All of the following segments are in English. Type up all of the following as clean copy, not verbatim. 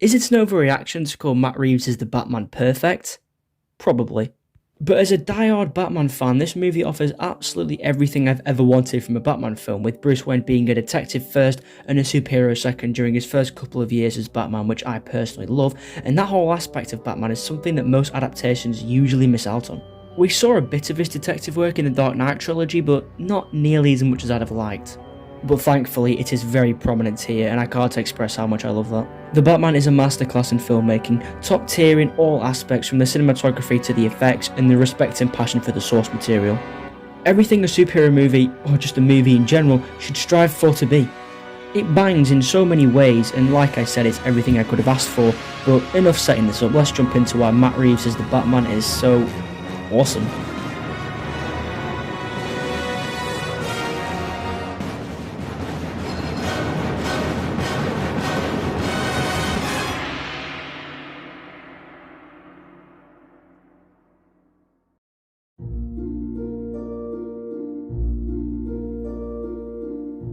Is it an overreaction to call Matt Reeves as the Batman perfect? Probably. But as a die-hard Batman fan, this movie offers absolutely everything I've ever wanted from a Batman film, with Bruce Wayne being a detective first and a superhero second during his first couple of years as Batman, which I personally love, and that whole aspect of Batman is something that most adaptations usually miss out on. We saw a bit of his detective work in the Dark Knight trilogy, but not nearly as much as I'd have liked. But thankfully it is very prominent here, and I can't express how much I love that. The Batman is a masterclass in filmmaking, top tier in all aspects, from the cinematography to the effects and the respect and passion for the source material. Everything a superhero movie, or just a movie in general, should strive for to be. It bangs in so many ways, and like I said, it's everything I could have asked for, but enough setting this up, let's jump into why Matt Reeves as the Batman is so awesome.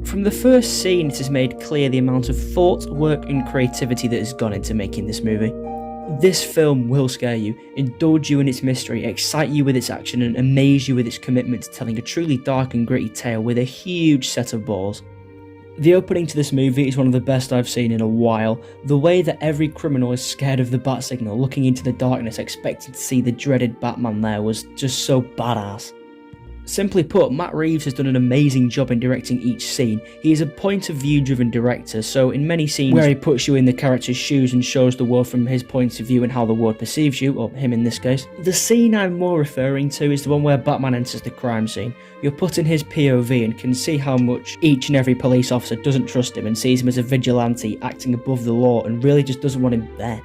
From the first scene, it is made clear the amount of thought, work and creativity that has gone into making this movie. This film will scare you, indulge you in its mystery, excite you with its action and amaze you with its commitment to telling a truly dark and gritty tale with a huge set of balls. The opening to this movie is one of the best I've seen in a while. The way that every criminal is scared of the bat signal, looking into the darkness expecting to see the dreaded Batman there, was just so badass. Simply put, Matt Reeves has done an amazing job in directing each scene. He is a point-of-view driven director, so in many scenes where he puts you in the character's shoes and shows the world from his point of view and how the world perceives you, or him in this case. The scene I'm more referring to is the one where Batman enters the crime scene. You're put in his POV and can see how much each and every police officer doesn't trust him and sees him as a vigilante acting above the law and really just doesn't want him there.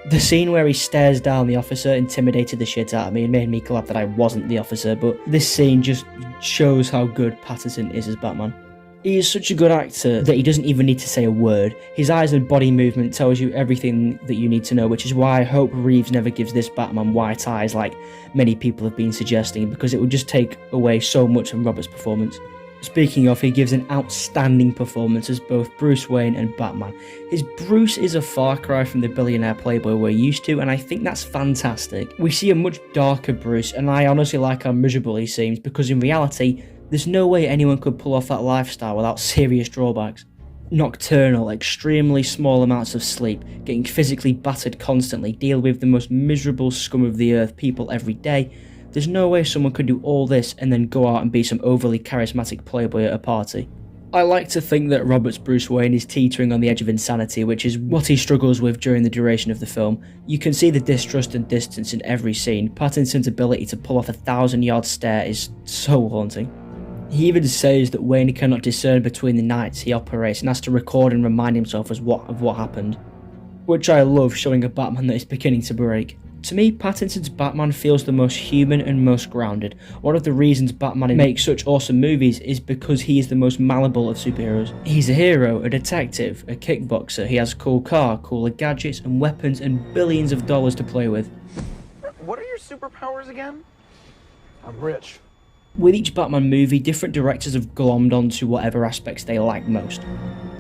The scene where he stares down the officer intimidated the shit out of me and made me glad that I wasn't the officer, but this scene just shows how good Pattinson is as Batman. He is such a good actor that he doesn't even need to say a word. His eyes and body movement tells you everything that you need to know, which is why I hope Reeves never gives this Batman white eyes like many people have been suggesting, because it would just take away so much from Robert's performance. Speaking of, he gives an outstanding performance as both Bruce Wayne and Batman. His Bruce is a far cry from the billionaire playboy we're used to, and I think that's fantastic. We see a much darker Bruce, and I honestly like how miserable he seems, because in reality, there's no way anyone could pull off that lifestyle without serious drawbacks. Nocturnal, extremely small amounts of sleep, getting physically battered constantly, deal with the most miserable scum of the earth people every day. There's no way someone could do all this and then go out and be some overly charismatic playboy at a party. I like to think that Robert's Bruce Wayne is teetering on the edge of insanity, which is what he struggles with during the duration of the film. You can see the distrust and distance in every scene. Pattinson's ability to pull off a 1,000-yard stare is so haunting. He even says that Wayne cannot discern between the nights he operates and has to record and remind himself of what happened. Which I love, showing a Batman that is beginning to break. To me, Pattinson's Batman feels the most human and most grounded. One of the reasons Batman makes such awesome movies is because he is the most malleable of superheroes. He's a hero, a detective, a kickboxer, he has a cool car, cooler gadgets and weapons and billions of dollars to play with. What are your superpowers again? I'm rich. With each Batman movie, different directors have glommed onto whatever aspects they like most.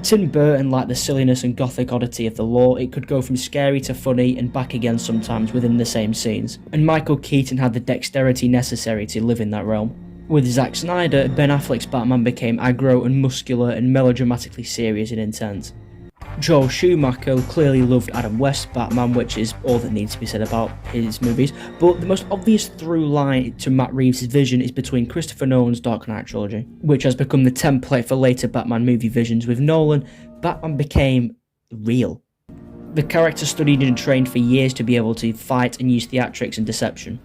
Tim Burton liked the silliness and gothic oddity of the law. It could go from scary to funny and back again sometimes within the same scenes. And Michael Keaton had the dexterity necessary to live in that realm. With Zack Snyder, Ben Affleck's Batman became aggro and muscular and melodramatically serious and intense. Joel Schumacher clearly loved Adam West's Batman, which is all that needs to be said about his movies, but the most obvious through line to Matt Reeves' vision is between Christopher Nolan's Dark Knight trilogy, which has become the template for later Batman movie visions. With Nolan, Batman became real. The character studied and trained for years to be able to fight and use theatrics and deception.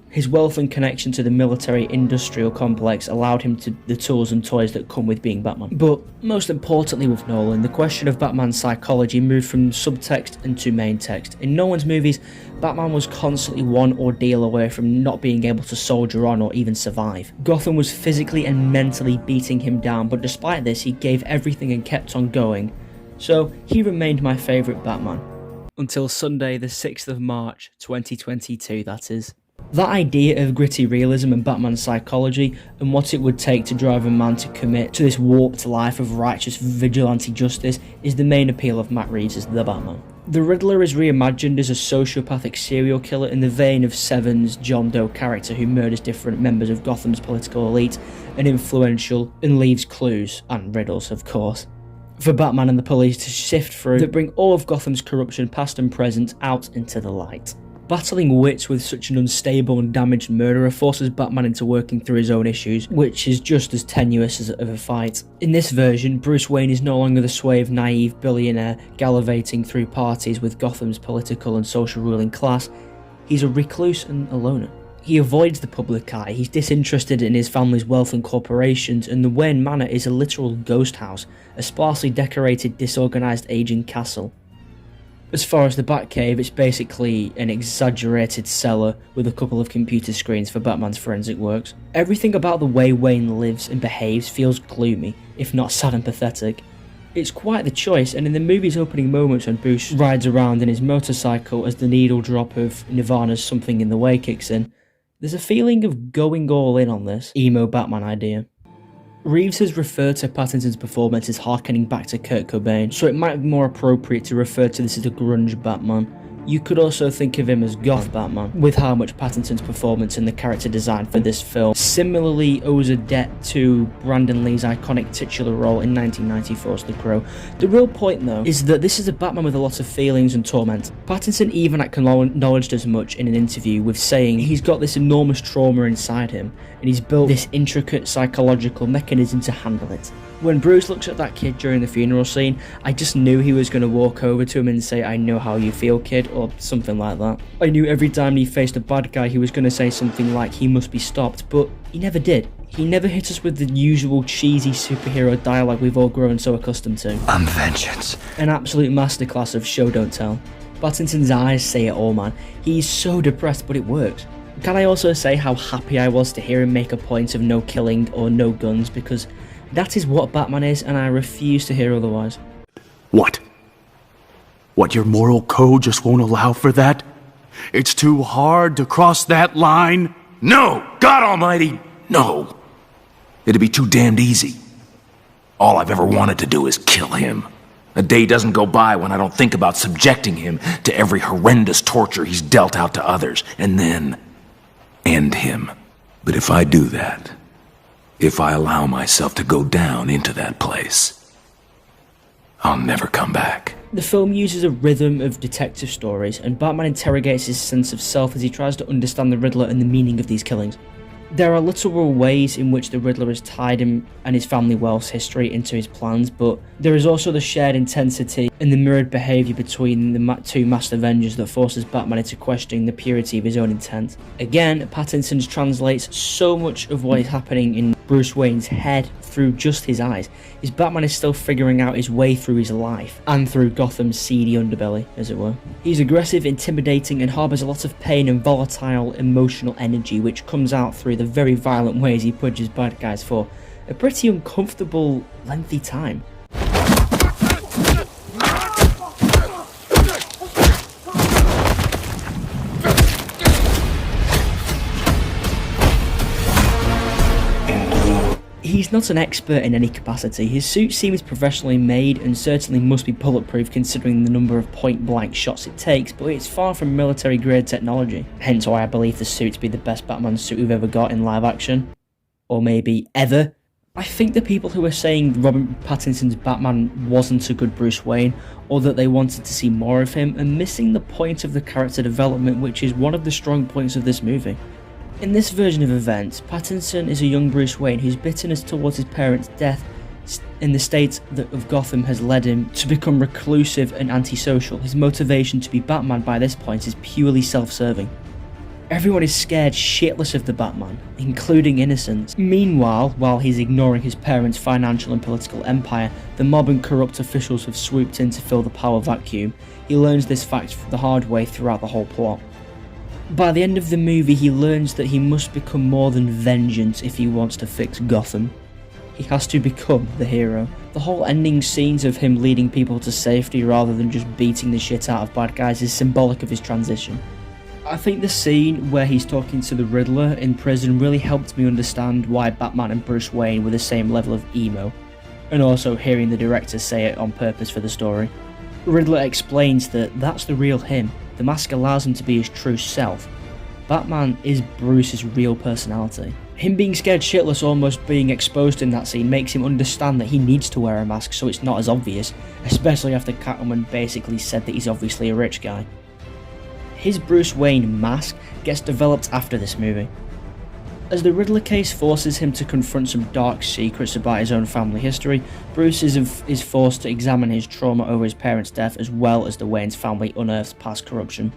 His wealth and connection to the military-industrial complex allowed him the tools and toys that come with being Batman. But most importantly with Nolan, the question of Batman's psychology moved from subtext into main text. In Nolan's movies, Batman was constantly one ordeal away from not being able to soldier on or even survive. Gotham was physically and mentally beating him down, but despite this, he gave everything and kept on going. So he remained my favourite Batman. Until Sunday the 6th of March 2022, that is. That idea of gritty realism and Batman's psychology and what it would take to drive a man to commit to this warped life of righteous vigilante justice is the main appeal of Matt Reeves' The Batman. The Riddler is reimagined as a sociopathic serial killer in the vein of Seven's John Doe character who murders different members of Gotham's political elite and influential and leaves clues, and riddles of course, for Batman and the police to sift through that bring all of Gotham's corruption past and present out into the light. Battling wits with such an unstable and damaged murderer forces Batman into working through his own issues, which is just as tenuous as of a fight. In this version, Bruce Wayne is no longer the suave, naive billionaire gallivanting through parties with Gotham's political and social ruling class. He's a recluse and a loner. He avoids the public eye, he's disinterested in his family's wealth and corporations, and the Wayne Manor is a literal ghost house, a sparsely decorated, disorganised aging castle. As far as the Batcave, it's basically an exaggerated cellar with a couple of computer screens for Batman's forensic works. Everything about the way Wayne lives and behaves feels gloomy, if not sad and pathetic. It's quite the choice, and in the movie's opening moments when Bruce rides around in his motorcycle as the needle drop of Nirvana's Something in the Way kicks in, there's a feeling of going all in on this emo Batman idea. Reeves has referred to Pattinson's performance as harkening back to Kurt Cobain, so it might be more appropriate to refer to this as a grunge Batman. You could also think of him as goth Batman, with how much Pattinson's performance and the character design for this film similarly owes a debt to Brandon Lee's iconic titular role in 1994's The Crow. The real point though is that this is a Batman with a lot of feelings and torment. Pattinson even acknowledged as much in an interview with saying he's got this enormous trauma inside him and he's built this intricate psychological mechanism to handle it. When Bruce looks at that kid during the funeral scene, I just knew he was going to walk over to him and say, "I know how you feel, kid," or something like that. I knew every time he faced a bad guy he was going to say something like, "He must be stopped," but he never did. He never hit us with the usual cheesy superhero dialogue we've all grown so accustomed to. I'm vengeance. An absolute masterclass of show don't tell. Pattinson's eyes say it all, man. He's so depressed, but it works. Can I also say how happy I was to hear him make a point of no killing or no guns, because that is what Batman is, and I refuse to hear otherwise. What? What, your moral code just won't allow for that? It's too hard to cross that line? No! God almighty, no! It'd be too damned easy. All I've ever wanted to do is kill him. A day doesn't go by when I don't think about subjecting him to every horrendous torture he's dealt out to others, and then end him. But if I do that, if I allow myself to go down into that place, I'll never come back. The film uses a rhythm of detective stories, and Batman interrogates his sense of self as he tries to understand the Riddler and the meaning of these killings. There are literal ways in which the Riddler has tied him and his family wealth's history into his plans, but there is also the shared intensity and the mirrored behaviour between the two masked Avengers that forces Batman into questioning the purity of his own intent. Again, Pattinson translates so much of what is happening in Bruce Wayne's head through just his eyes. His Batman is still figuring out his way through his life, and through Gotham's seedy underbelly, as it were. He's aggressive, intimidating, and harbours a lot of pain and volatile emotional energy, which comes out through the very violent ways he punches bad guys for a pretty uncomfortable, lengthy time. He's not an expert in any capacity. His suit seems professionally made and certainly must be bulletproof considering the number of point-blank shots it takes, but it's far from military-grade technology. Hence why I believe the suit to be the best Batman suit we've ever got in live action. Or maybe ever. I think the people who are saying Robert Pattinson's Batman wasn't a good Bruce Wayne, or that they wanted to see more of him, are missing the point of the character development, which is one of the strong points of this movie. In this version of events, Pattinson is a young Bruce Wayne whose bitterness towards his parents' death in the state of Gotham has led him to become reclusive and antisocial. His motivation to be Batman by this point is purely self-serving. Everyone is scared shitless of the Batman, including innocents. Meanwhile, while he's ignoring his parents' financial and political empire, the mob and corrupt officials have swooped in to fill the power vacuum. He learns this fact the hard way throughout the whole plot. By the end of the movie, he learns that he must become more than vengeance if he wants to fix Gotham. He has to become the hero. The whole ending scenes of him leading people to safety rather than just beating the shit out of bad guys is symbolic of his transition. I think the scene where he's talking to the Riddler in prison really helped me understand why Batman and Bruce Wayne were the same level of emo, and also hearing the director say it on purpose for the story. Riddler explains that that's the real him, the mask allows him to be his true self. Batman is Bruce's real personality. Him being scared shitless almost being exposed in that scene makes him understand that he needs to wear a mask so it's not as obvious, especially after Catwoman basically said that he's obviously a rich guy. His Bruce Wayne mask gets developed after this movie. As the Riddler case forces him to confront some dark secrets about his own family history, Bruce is forced to examine his trauma over his parents' death as well as the Wayne's family unearths past corruption.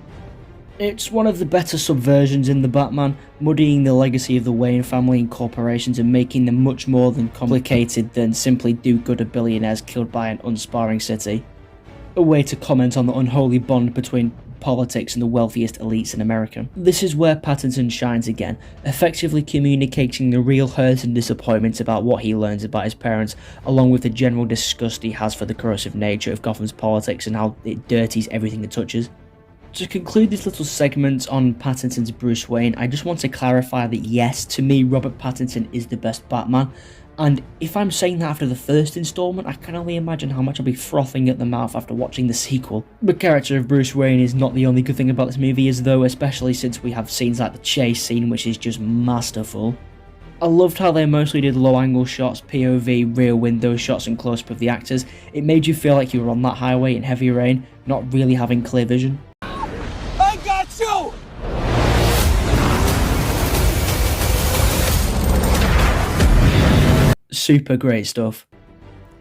It's one of the better subversions in the Batman, muddying the legacy of the Wayne family and corporations and making them much more than complicated than simply do-gooder billionaires killed by an unsparing city. A way to comment on the unholy bond between politics and the wealthiest elites in America. This is where Pattinson shines again, effectively communicating the real hurt and disappointment about what he learns about his parents, along with the general disgust he has for the corrosive nature of Gotham's politics and how it dirties everything it touches. To conclude this little segment on Pattinson's Bruce Wayne, I just want to clarify that yes, to me Robert Pattinson is the best Batman, and if I'm saying that after the first installment, I can only imagine how much I'll be frothing at the mouth after watching the sequel. The character of Bruce Wayne is not the only good thing about this movie, as though, especially since we have scenes like the chase scene, which is just masterful. I loved how they mostly did low angle shots, POV, rear window shots and close-up of the actors. It made you feel like you were on that highway in heavy rain, not really having clear vision. I got you! Super great stuff.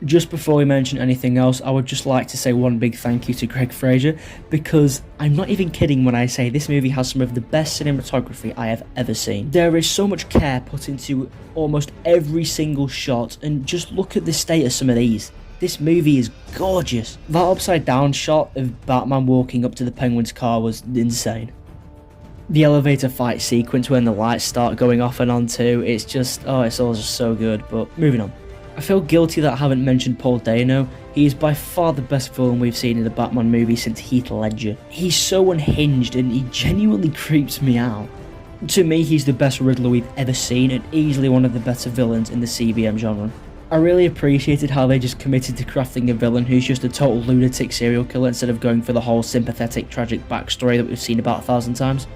Just before we mention anything else, I would just like to say one big thank you to Greg Fraser, because I'm not even kidding when I say this movie has some of the best cinematography I have ever seen. There is so much care put into almost every single shot, and just look at the state of some of these. This movie is gorgeous. That upside down shot of Batman walking up to the Penguin's car was insane. The elevator fight sequence when the lights start going off and on too, it's all just so good. But moving on. I feel guilty that I haven't mentioned Paul Dano. He is by far the best villain we've seen in a Batman movie since Heath Ledger. He's so unhinged and he genuinely creeps me out. To me, he's the best Riddler we've ever seen and easily one of the better villains in the CBM genre. I really appreciated how they just committed to crafting a villain who's just a total lunatic serial killer instead of going for the whole sympathetic, tragic backstory that we've seen about 1,000 times.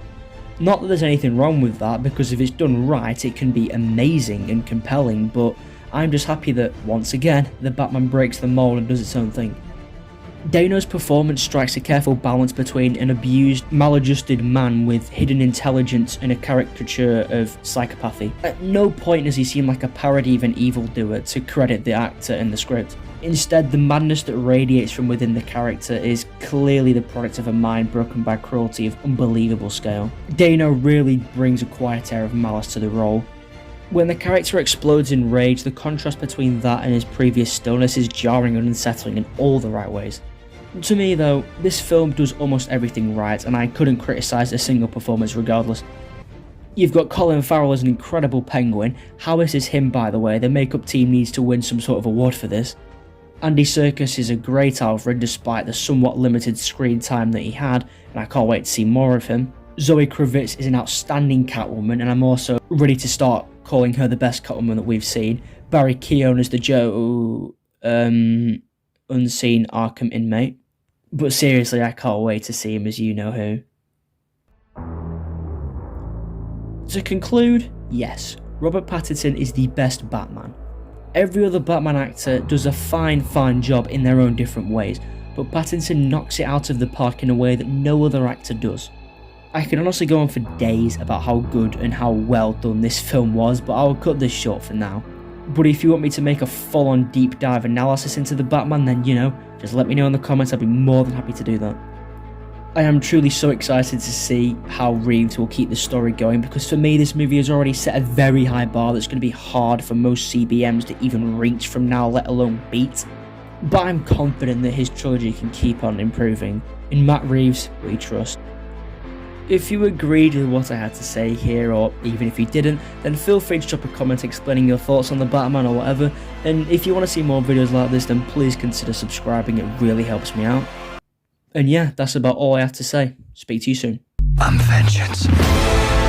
Not that there's anything wrong with that, because if it's done right, it can be amazing and compelling, but I'm just happy that, once again, the Batman breaks the mold and does its own thing. Dano's performance strikes a careful balance between an abused, maladjusted man with hidden intelligence and a caricature of psychopathy. At no point does he seem like a parody of an evildoer to credit the actor in the script. Instead, the madness that radiates from within the character is clearly the product of a mind broken by cruelty of unbelievable scale. Dano really brings a quiet air of malice to the role. When the character explodes in rage, the contrast between that and his previous stillness is jarring and unsettling in all the right ways. To me though, this film does almost everything right, and I couldn't criticise a single performance regardless. You've got Colin Farrell as an incredible Penguin. How is this him, by the way? The makeup team needs to win some sort of award for this. Andy Serkis is a great Alfred despite the somewhat limited screen time that he had, and I can't wait to see more of him. Zoe Kravitz is an outstanding Catwoman, and I'm also ready to start calling her the best Catwoman that we've seen. Barry Keoghan as the unseen Arkham inmate. But seriously, I can't wait to see him as you know who. To conclude, yes, Robert Pattinson is the best Batman. Every other Batman actor does a fine job in their own different ways, but Pattinson knocks it out of the park in a way that no other actor does. I can honestly go on for days about how good and how well done this film was, but I'll cut this short for now. But if you want me to make a full-on deep dive analysis into the Batman, then just let me know in the comments, I'd be more than happy to do that. I am truly so excited to see how Reeves will keep the story going, because for me this movie has already set a very high bar that's going to be hard for most CBMs to even reach from now, let alone beat. But I'm confident that his trilogy can keep on improving. In Matt Reeves, we trust. If you agreed with what I had to say here, or even if you didn't, then feel free to drop a comment explaining your thoughts on the Batman or whatever, and if you want to see more videos like this, then please consider subscribing, it really helps me out. And yeah, that's about all I have to say. Speak to you soon. I'm vengeance.